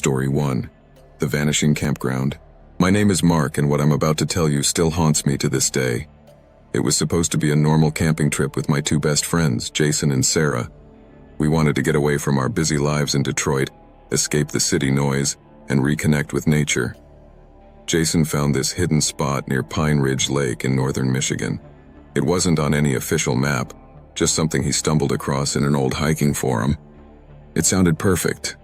Story 1. The Vanishing Campground. My name is Mark, and what I'm about to tell you still haunts me to this day. It was supposed to be a normal camping trip with my two best friends, Jason and Sarah. We wanted to get away from our busy lives in Detroit, escape the city noise, and reconnect with nature. Jason found this hidden spot near Pine Ridge Lake in northern Michigan. It wasn't on any official map, just something he stumbled across in an old hiking forum. It sounded perfect.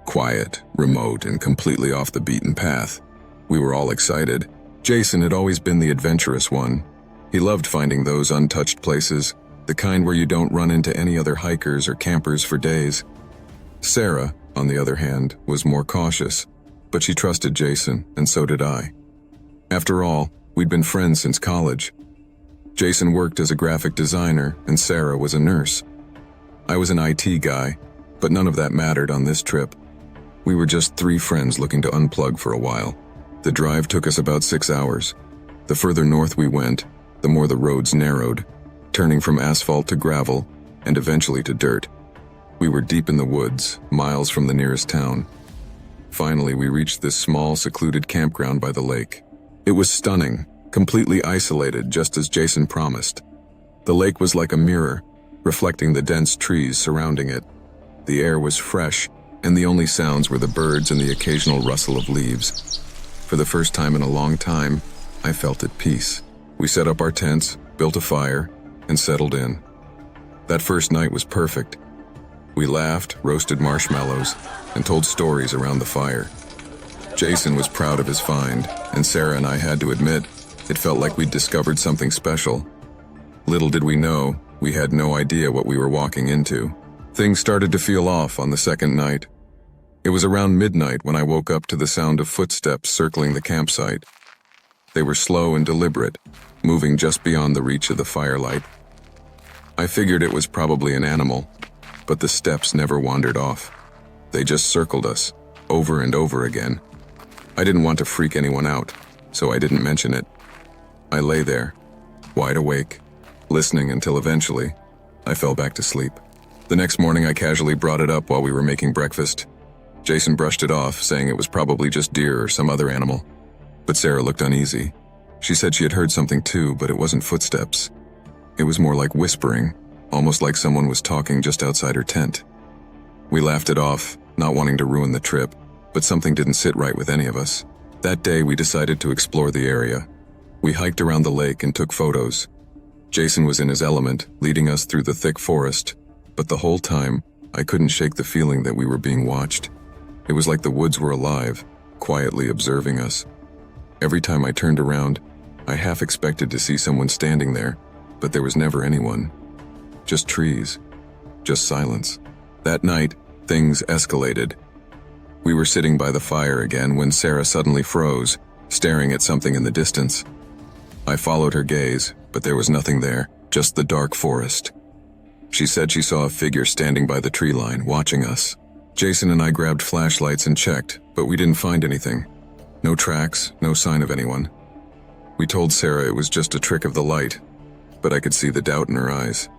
Quiet, remote, and completely off the beaten path. We were all excited. Jason had always been the adventurous one. He loved finding those untouched places, the kind where you don't run into any other hikers or campers for days. Sarah, on the other hand, was more cautious, but she trusted Jason, and so did I. After all, we'd been friends since college. Jason worked as a graphic designer, and Sarah was a nurse. I was an IT guy, but none of that mattered on this trip. We were just three friends looking to unplug for a while. The drive took us about 6 hours. The further north we went, the more the roads narrowed, turning from asphalt to gravel, and eventually to dirt. We were deep in the woods, miles from the nearest town. Finally, we reached this small, secluded campground by the lake. It was stunning, completely isolated, just as Jason promised. The lake was like a mirror, reflecting the dense trees surrounding it. The air was fresh, and the only sounds were the birds and the occasional rustle of leaves. For the first time in a long time, I felt at peace. We set up our tents, built a fire, and settled in. That first night was perfect. We laughed, roasted marshmallows, and told stories around the fire. Jason was proud of his find, and Sarah and I had to admit, it felt like we'd discovered something special. Little did we know, we had no idea what we were walking into. Things started to feel off on the second night. It was around midnight when I woke up to the sound of footsteps circling the campsite. They were slow and deliberate, moving just beyond the reach of the firelight. I figured it was probably an animal, but the steps never wandered off. They just circled us, over and over again. I didn't want to freak anyone out, so I didn't mention it. I lay there, wide awake, listening until eventually, I fell back to sleep. The next morning I casually brought it up while we were making breakfast. Jason brushed it off, saying it was probably just deer or some other animal. But Sarah looked uneasy. She said she had heard something too, but it wasn't footsteps. It was more like whispering, almost like someone was talking just outside her tent. We laughed it off, not wanting to ruin the trip, but something didn't sit right with any of us. That day we decided to explore the area. We hiked around the lake and took photos. Jason was in his element, leading us through the thick forest, but the whole time, I couldn't shake the feeling that we were being watched. It was like the woods were alive, quietly observing us. Every time I turned around, I half expected to see someone standing there, but there was never anyone. Just trees. Just silence. That night, things escalated. We were sitting by the fire again when Sarah suddenly froze, staring at something in the distance. I followed her gaze, but there was nothing there, just the dark forest. She said she saw a figure standing by the tree line, watching us. Jason and I grabbed flashlights and checked, but we didn't find anything. No tracks, no sign of anyone. We told Sarah it was just a trick of the light, but I could see the doubt in her eyes.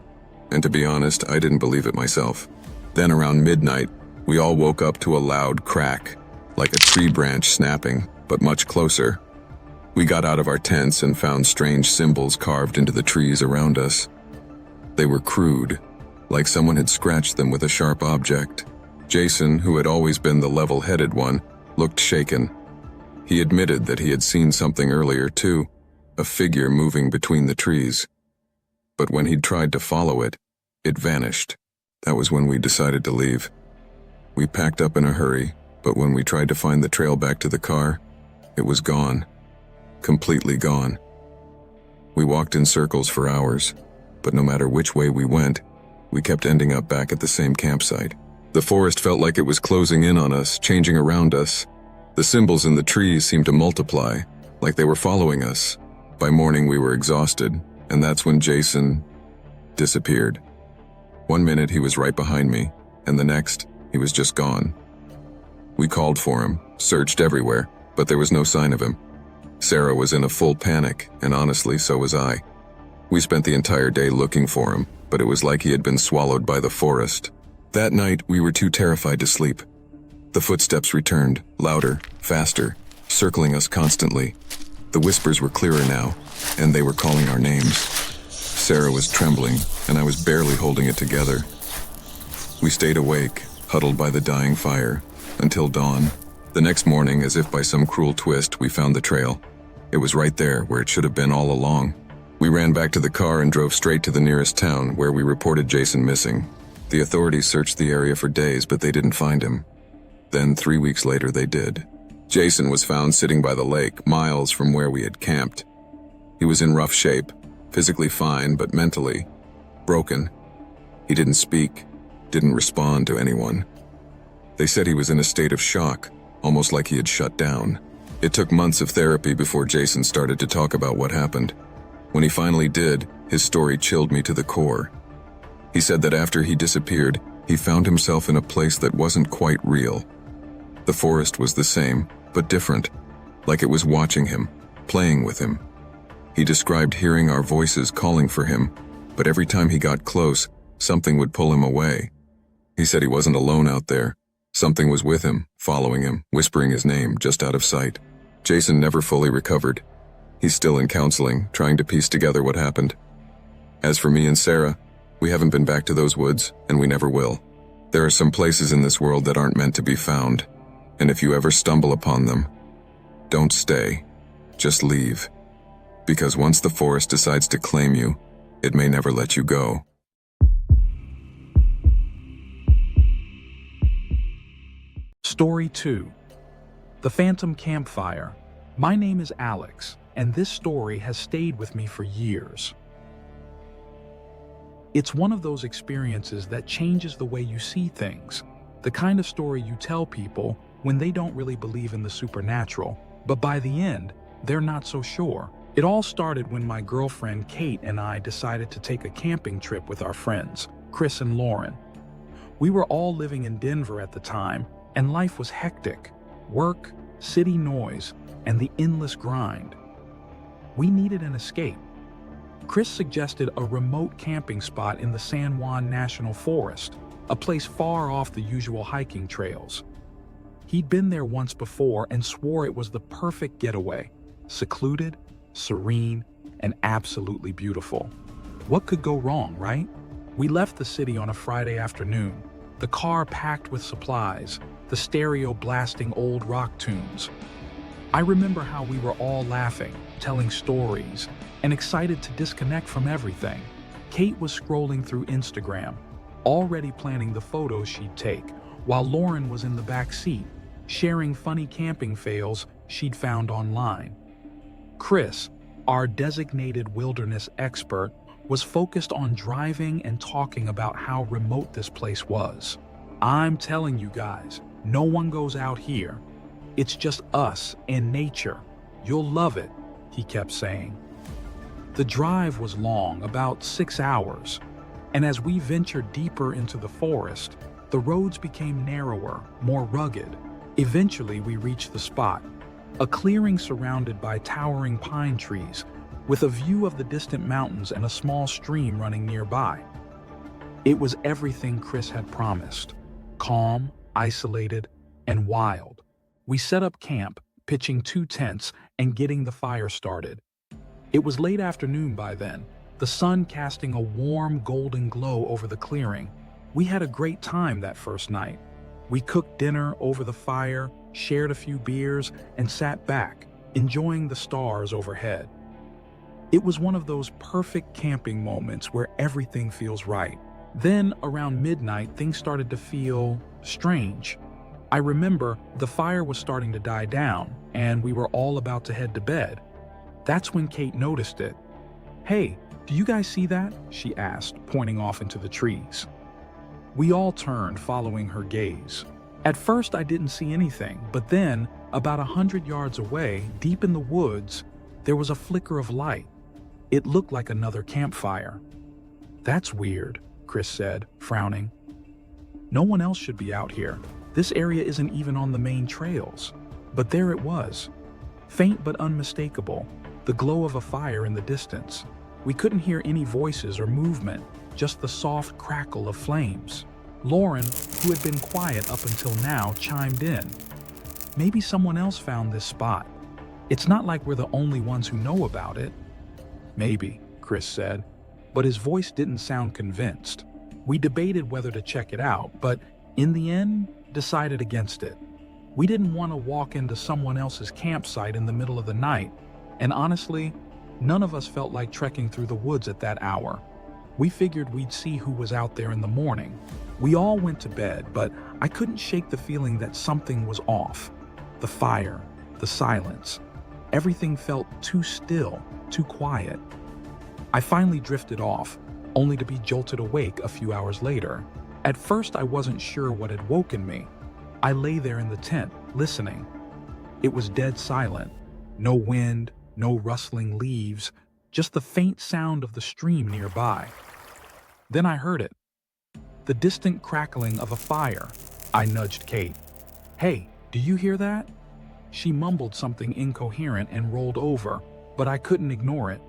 And to be honest, I didn't believe it myself. Then around midnight, we all woke up to a loud crack, like a tree branch snapping, but much closer. We got out of our tents and found strange symbols carved into the trees around us. They were crude, like someone had scratched them with a sharp object. Jason, who had always been the level-headed one, looked shaken. He admitted that he had seen something earlier too, a figure moving between the trees. But when he'd tried to follow it, it vanished. That was when we decided to leave. We packed up in a hurry, but when we tried to find the trail back to the car, it was gone. Completely gone. We walked in circles for hours, but no matter which way we went, we kept ending up back at the same campsite. The forest felt like it was closing in on us, changing around us. The symbols in the trees seemed to multiply, like they were following us. By morning we were exhausted, and that's when Jason disappeared. One minute he was right behind me, and the next, he was just gone. We called for him, searched everywhere, but there was no sign of him. Sarah was in a full panic, and honestly, so was I. We spent the entire day looking for him, but it was like he had been swallowed by the forest. That night, we were too terrified to sleep. The footsteps returned, louder, faster, circling us constantly. The whispers were clearer now, and they were calling our names. Sarah was trembling, and I was barely holding it together. We stayed awake, huddled by the dying fire, until dawn. The next morning, as if by some cruel twist, we found the trail. It was right there, where it should have been all along. We ran back to the car and drove straight to the nearest town, where we reported Jason missing. The authorities searched the area for days, but they didn't find him. Then, 3 weeks later, they did. Jason was found sitting by the lake, miles from where we had camped. He was in rough shape, physically fine, but mentally broken. He didn't speak, didn't respond to anyone. They said he was in a state of shock, almost like he had shut down. It took months of therapy before Jason started to talk about what happened. When he finally did, his story chilled me to the core. He said that after he disappeared, he found himself in a place that wasn't quite real. The forest was the same, but different, like it was watching him, playing with him. He described hearing our voices calling for him, but every time he got close, something would pull him away. He said he wasn't alone out there. Something was with him, following him, whispering his name, just out of sight. Jason never fully recovered. He's still in counseling, trying to piece together what happened. As for me and Sarah, we haven't been back to those woods, and we never will. There are some places in this world that aren't meant to be found, and if you ever stumble upon them, don't stay, just leave. Because once the forest decides to claim you, it may never let you go. Story 2. The Phantom Campfire. My name is Alex, and this story has stayed with me for years. It's one of those experiences that changes the way you see things, the kind of story you tell people when they don't really believe in the supernatural, but by the end, they're not so sure. It all started when my girlfriend Kate and I decided to take a camping trip with our friends, Chris and Lauren. We were all living in Denver at the time, and life was hectic. Work, city noise, and the endless grind. We needed an escape. Chris suggested a remote camping spot in the San Juan National Forest, a place far off the usual hiking trails. He'd been there once before and swore it was the perfect getaway, secluded, serene, and absolutely beautiful. What could go wrong, right? We left the city on a Friday afternoon, the car packed with supplies, the stereo blasting old rock tunes. I remember how we were all laughing, telling stories, and excited to disconnect from everything. Kate was scrolling through Instagram, already planning the photos she'd take, while Lauren was in the back seat, sharing funny camping fails she'd found online. Chris, our designated wilderness expert, was focused on driving and talking about how remote this place was. I'm telling you guys, no one goes out here. It's just us and nature. You'll love it, he kept saying. The drive was long, about 6 hours, and as we ventured deeper into the forest, the roads became narrower, more rugged. Eventually, we reached the spot, a clearing surrounded by towering pine trees, with a view of the distant mountains and a small stream running nearby. It was everything Chris had promised: calm, isolated, and wild. We set up camp, pitching 2 tents and getting the fire started. It was late afternoon by then, the sun casting a warm golden glow over the clearing. We had a great time that first night. We cooked dinner over the fire, shared a few beers, and sat back, enjoying the stars overhead. It was one of those perfect camping moments where everything feels right. Then, around midnight, things started to feel strange. I remember the fire was starting to die down, and we were all about to head to bed. That's when Kate noticed it. "Hey, do you guys see that?" she asked, pointing off into the trees. We all turned, following her gaze. At first, I didn't see anything, but then, about 100 yards away, deep in the woods, there was a flicker of light. It looked like another campfire. "That's weird," Chris said, frowning. "No one else should be out here. This area isn't even on the main trails." But there it was, faint but unmistakable, the glow of a fire in the distance. We couldn't hear any voices or movement, just the soft crackle of flames. Lauren, who had been quiet up until now, chimed in. Maybe someone else found this spot. It's not like we're the only ones who know about it. Maybe, Chris said, but his voice didn't sound convinced. We debated whether to check it out, but in the end, decided against it. We didn't want to walk into someone else's campsite in the middle of the night, and honestly, none of us felt like trekking through the woods at that hour. We figured we'd see who was out there in the morning. We all went to bed, but I couldn't shake the feeling that something was off. The fire, the silence, everything felt too still, too quiet. I finally drifted off, only to be jolted awake a few hours later. At first, I wasn't sure what had woken me. I lay there in the tent, listening. It was dead silent. No wind, no rustling leaves, just the faint sound of the stream nearby. Then I heard it. The distant crackling of a fire. I nudged Kate. "Hey, do you hear that?" She mumbled something incoherent and rolled over, but I couldn't ignore it.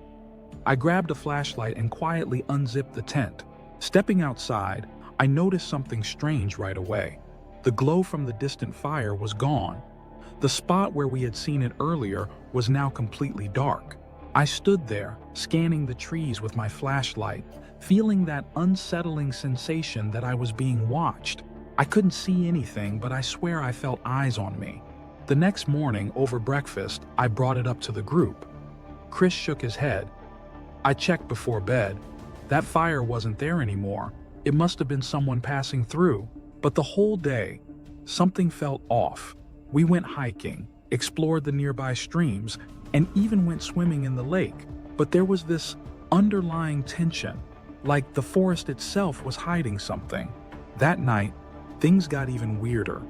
I grabbed a flashlight and quietly unzipped the tent. Stepping outside, I noticed something strange right away. The glow from the distant fire was gone. The spot where we had seen it earlier was now completely dark. I stood there, scanning the trees with my flashlight, feeling that unsettling sensation that I was being watched. I couldn't see anything, but I swear I felt eyes on me. The next morning, over breakfast, I brought it up to the group. Chris shook his head. I checked before bed. That fire wasn't there anymore. It must have been someone passing through. But the whole day, something felt off. We went hiking, explored the nearby streams, and even went swimming in the lake. But there was this underlying tension, like the forest itself was hiding something. That night, things got even weirder.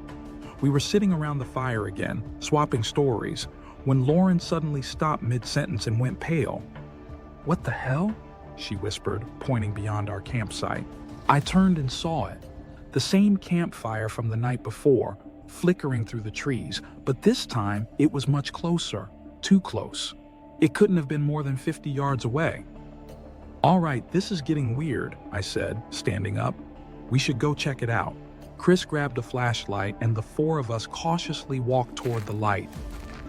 We were sitting around the fire again, swapping stories, when Lauren suddenly stopped mid-sentence and went pale. "What the hell?" she whispered, pointing beyond our campsite. I turned and saw it. The same campfire from the night before, flickering through the trees, but this time it was much closer, too close. It couldn't have been more than 50 yards away. "All right, this is getting weird," I said, standing up. "We should go check it out." Chris grabbed a flashlight and the four of us cautiously walked toward the light.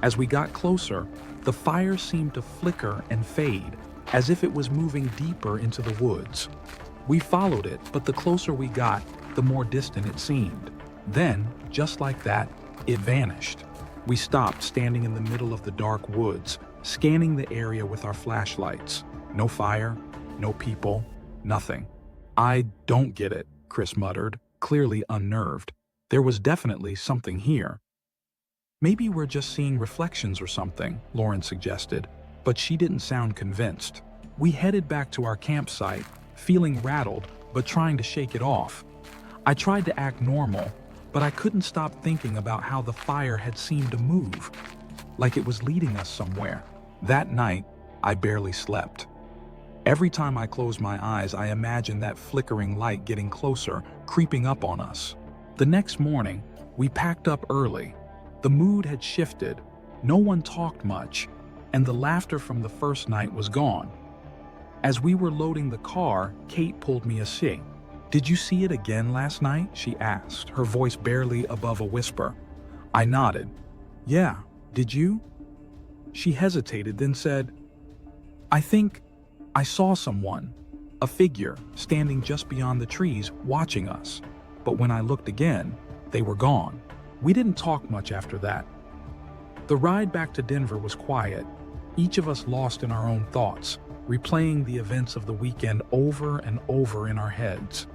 As we got closer, the fire seemed to flicker and fade, as if it was moving deeper into the woods. We followed it, but the closer we got, the more distant it seemed. Then, just like that, it vanished. We stopped standing in the middle of the dark woods, scanning the area with our flashlights. No fire, no people, nothing. "I don't get it," Chris muttered, clearly unnerved. There was definitely something here. "Maybe we're just seeing reflections or something," Lauren suggested, but she didn't sound convinced. We headed back to our campsite, feeling rattled but trying to shake it off. I tried to act normal, but I couldn't stop thinking about how the fire had seemed to move, like it was leading us somewhere. That night, I barely slept. Every time I closed my eyes, I imagined that flickering light getting closer, creeping up on us. The next morning, we packed up early. The mood had shifted, no one talked much, and the laughter from the first night was gone. As we were loading the car, Kate pulled me aside. "Did you see it again last night?" she asked, her voice barely above a whisper. I nodded. "Yeah, did you?" She hesitated, then said, "I think I saw someone, a figure, standing just beyond the trees, watching us. But when I looked again, they were gone." We didn't talk much after that. The ride back to Denver was quiet, each of us lost in our own thoughts, replaying the events of the weekend over and over in our heads.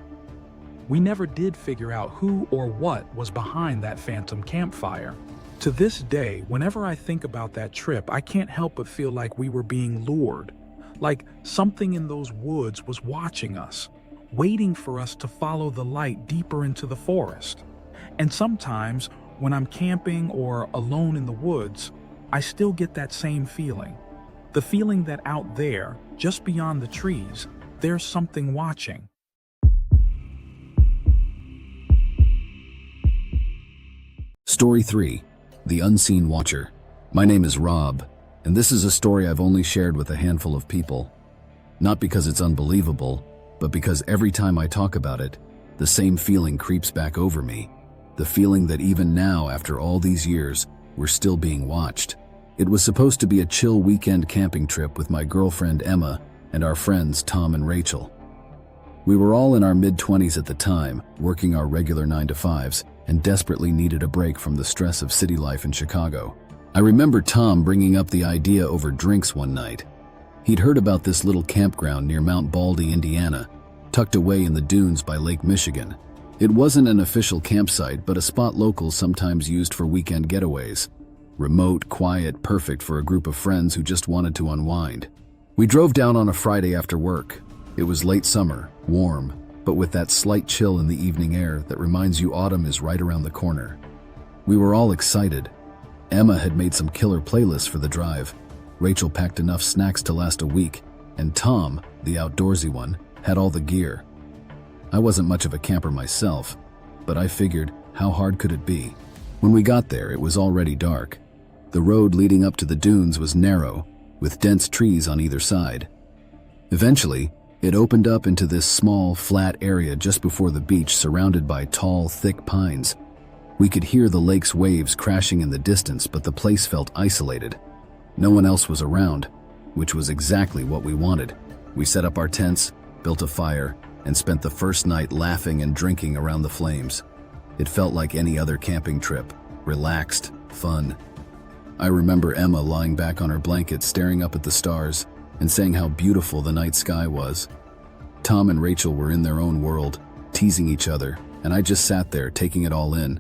We never did figure out who or what was behind that phantom campfire. To this day, whenever I think about that trip, I can't help but feel like we were being lured, like something in those woods was watching us, waiting for us to follow the light deeper into the forest. And sometimes, when I'm camping or alone in the woods, I still get that same feeling. The feeling that out there, just beyond the trees, there's something watching. Story 3. The Unseen Watcher. My name is Rob, and this is a story I've only shared with a handful of people. Not because it's unbelievable, but because every time I talk about it, The same feeling creeps back over me. The feeling that even now, after all these years, we're still being watched. It was supposed to be a chill weekend camping trip with my girlfriend Emma and our friends Tom and Rachel. We were all in our mid-20s at the time, working our regular 9-to-5s, and desperately needed a break from the stress of city life in Chicago. I remember Tom bringing up the idea over drinks one night. He'd heard about this little campground near Mount Baldy, Indiana, tucked away in the dunes by Lake Michigan. It wasn't an official campsite, but a spot locals sometimes used for weekend getaways. Remote, quiet, perfect for a group of friends who just wanted to unwind. We drove down on a Friday after work. It was late summer, warm, but with that slight chill in the evening air that reminds you autumn is right around the corner. We were all excited. Emma had made some killer playlists for the drive. Rachel packed enough snacks to last a week, and Tom, the outdoorsy one, had all the gear. I wasn't much of a camper myself, but I figured, how hard could it be? When we got there, it was already dark. The road leading up to the dunes was narrow, with dense trees on either side. Eventually, it opened up into this small, flat area just before the beach, surrounded by tall, thick pines. We could hear the lake's waves crashing in the distance, but the place felt isolated. No one else was around, which was exactly what we wanted. We set up our tents, built a fire, and spent the first night laughing and drinking around the flames. It felt like any other camping trip, relaxed, fun. I remember Emma lying back on her blanket staring up at the stars and saying how beautiful the night sky was. Tom and Rachel were in their own world, teasing each other, and I just sat there taking it all in.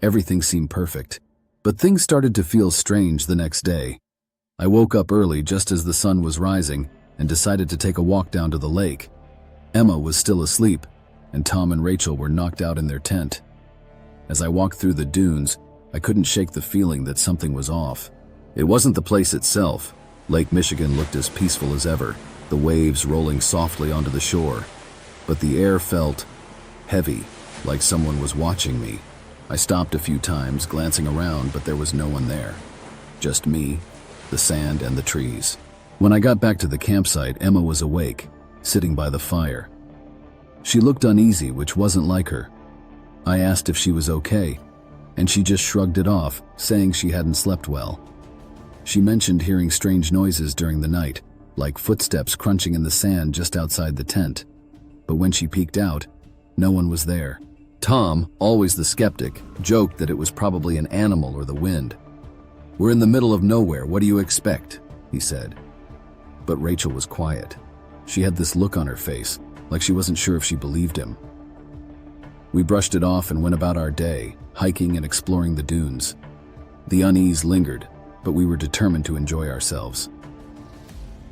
Everything seemed perfect. But things started to feel strange the next day. I woke up early just as the sun was rising and decided to take a walk down to the lake. Emma was still asleep, and Tom and Rachel were knocked out in their tent. As I walked through the dunes, I couldn't shake the feeling that something was off. It wasn't the place itself. Lake Michigan looked as peaceful as ever, the waves rolling softly onto the shore. But the air felt heavy, like someone was watching me. I stopped a few times, glancing around, but there was no one there. Just me, the sand, and the trees. When I got back to the campsite, Emma was awake, sitting by the fire. She looked uneasy, which wasn't like her. I asked if she was okay, and she just shrugged it off, saying she hadn't slept well. She mentioned hearing strange noises during the night, like footsteps crunching in the sand just outside the tent. But when she peeked out, no one was there. Tom, always the skeptic, joked that it was probably an animal or the wind. "We're in the middle of nowhere, what do you expect?" he said. But Rachel was quiet. She had this look on her face, like she wasn't sure if she believed him. We brushed it off and went about our day, hiking and exploring the dunes. The unease lingered, but we were determined to enjoy ourselves.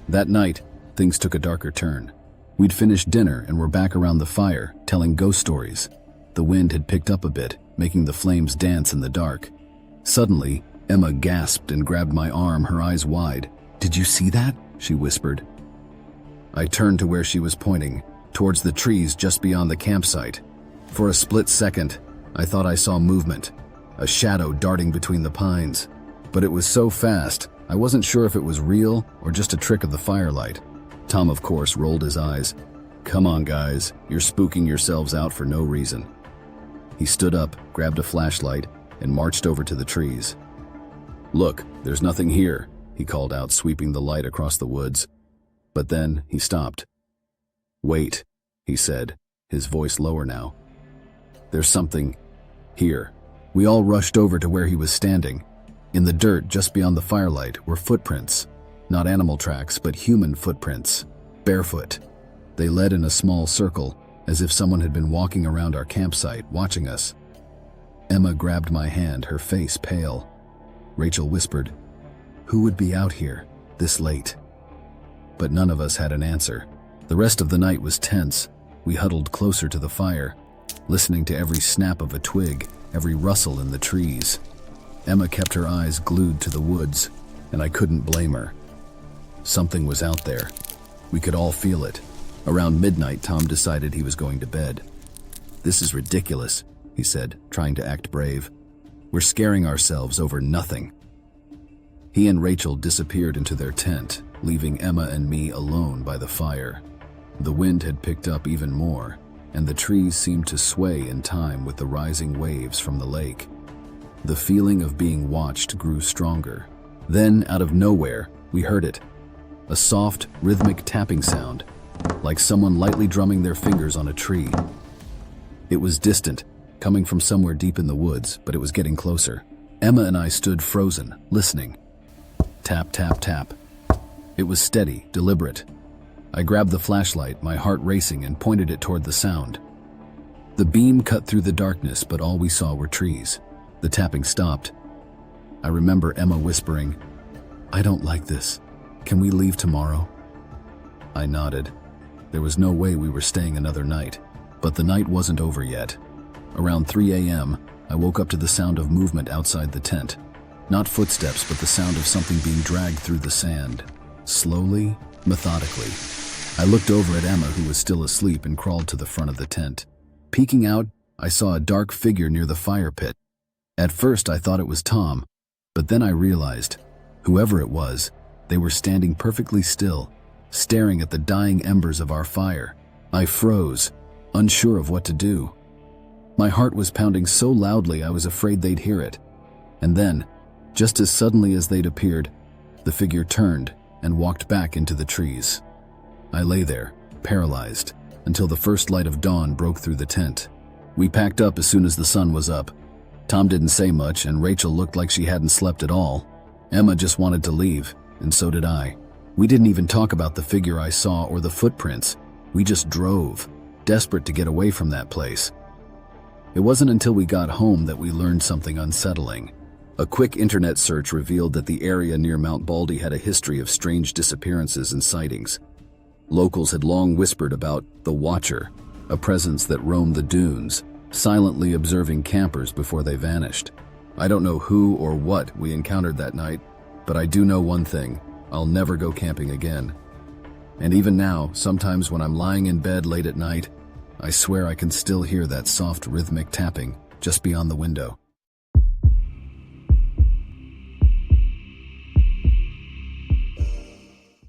That night, things took a darker turn. We'd finished dinner and were back around the fire, telling ghost stories. The wind had picked up a bit, making the flames dance in the dark. Suddenly, Emma gasped and grabbed my arm, her eyes wide. "Did you see that?" she whispered. I turned to where she was pointing, towards the trees just beyond the campsite. For a split second, I thought I saw movement, a shadow darting between the pines. But it was so fast, I wasn't sure if it was real or just a trick of the firelight. Tom, of course, rolled his eyes. "Come on, guys, you're spooking yourselves out for no reason." He stood up, grabbed a flashlight, and marched over to the trees. "Look, there's nothing here," he called out, sweeping the light across the woods. But then he stopped. "Wait," he said, his voice lower now. "There's something here." We all rushed over to where he was standing. In the dirt just beyond the firelight were footprints. Not animal tracks, but human footprints. Barefoot. They led in a small circle, as if someone had been walking around our campsite, watching us. Emma grabbed my hand, her face pale. Rachel whispered, "Who would be out here, this late?" But none of us had an answer. The rest of the night was tense. We huddled closer to the fire, listening to every snap of a twig, every rustle in the trees. Emma kept her eyes glued to the woods, and I couldn't blame her. Something was out there. We could all feel it. Around midnight, Tom decided he was going to bed. "This is ridiculous," he said, trying to act brave. "We're scaring ourselves over nothing." He and Rachel disappeared into their tent, leaving Emma and me alone by the fire. The wind had picked up even more, and the trees seemed to sway in time with the rising waves from the lake. The feeling of being watched grew stronger. Then, out of nowhere, we heard it. A soft, rhythmic tapping sound, like someone lightly drumming their fingers on a tree. It was distant, coming from somewhere deep in the woods, but it was getting closer. Emma and I stood frozen, listening. Tap, tap, tap. It was steady, deliberate. I grabbed the flashlight, my heart racing, and pointed it toward the sound. The beam cut through the darkness, but all we saw were trees. The tapping stopped. I remember Emma whispering, "I don't like this. Can we leave tomorrow?" I nodded. There was no way we were staying another night. But the night wasn't over yet. Around 3 a.m., I woke up to the sound of movement outside the tent. Not footsteps, but the sound of something being dragged through the sand. Slowly, methodically. I looked over at Emma, who was still asleep, and crawled to the front of the tent. Peeking out, I saw a dark figure near the fire pit. At first, I thought it was Tom, but then I realized, whoever it was, they were standing perfectly still, staring at the dying embers of our fire. I froze, unsure of what to do. My heart was pounding so loudly I was afraid they'd hear it. And then, just as suddenly as they'd appeared, the figure turned and walked back into the trees. I lay there, paralyzed, until the first light of dawn broke through the tent. We packed up as soon as the sun was up. Tom didn't say much, and Rachel looked like she hadn't slept at all. Emma just wanted to leave, and so did I. We didn't even talk about the figure I saw or the footprints. We just drove, desperate to get away from that place. It wasn't until we got home that we learned something unsettling. A quick internet search revealed that the area near Mount Baldy had a history of strange disappearances and sightings. Locals had long whispered about the Watcher, a presence that roamed the dunes, silently observing campers before they vanished. I don't know who or what we encountered that night, but I do know one thing: I'll never go camping again. And even now, sometimes when I'm lying in bed late at night, I swear I can still hear that soft rhythmic tapping just beyond the window.